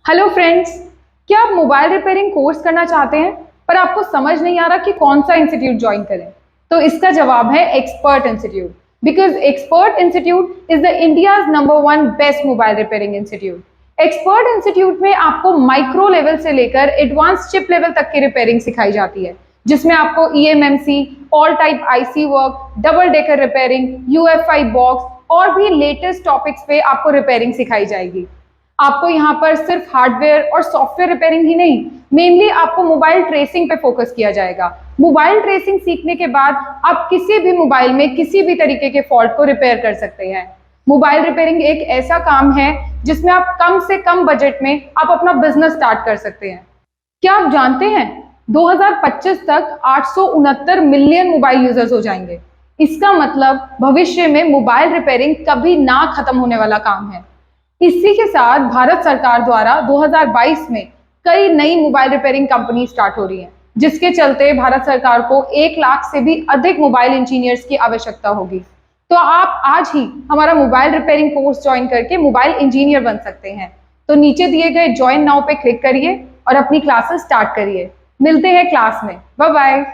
Hello friends, क्या आप mobile repairing course करना चाहते हैं पर आपको समझ नहीं आ रहा कि कौन सा इंस्टीट्यूट ज्वाइन करें? तो इसका जवाब है expert institute. Because expert institute is the India's number 1 best mobile repairing institute. Expert institute में आपको माइक्रो लेवल से लेकर एडवांस चिप लेवल तक की रिपेयरिंग सिखाई जाती है, जिसमें आपको EMMC, all type IC work, double decker repairing, UFI box और भी लेटेस्ट टॉपिक्स पे आपको रिपेयरिंग सिखाई जाएगी। आपको यहाँ पर सिर्फ हार्डवेयर और सॉफ्टवेयर रिपेयरिंग ही नहीं, मेनली आपको मोबाइल ट्रेसिंग पे फोकस किया जाएगा। मोबाइल ट्रेसिंग सीखने के बाद आप किसी भी मोबाइल में किसी भी तरीके के फॉल्ट को रिपेयर कर सकते हैं। मोबाइल रिपेयरिंग एक ऐसा काम है जिसमें आप कम से कम बजट में आप अपना बिजनेस स्टार्ट कर सकते हैं। क्या आप जानते हैं 2025 तक 869 मिलियन मोबाइल यूजर्स हो जाएंगे। इसका मतलब भविष्य में मोबाइल रिपेयरिंग कभी ना खत्म होने वाला काम है। इसी के साथ भारत सरकार द्वारा 2022 में कई नई मोबाइल रिपेयरिंग कंपनी स्टार्ट हो रही हैं, जिसके चलते भारत सरकार को 1 लाख से भी अधिक मोबाइल इंजीनियर्स की आवश्यकता होगी। तो आप आज ही हमारा मोबाइल रिपेयरिंग कोर्स ज्वाइन करके मोबाइल इंजीनियर बन सकते हैं। तो नीचे दिए गए ज्वाइन नाउ पे क्लिक करिए और अपनी क्लासेस स्टार्ट करिए। मिलते हैं क्लास में। Bye bye.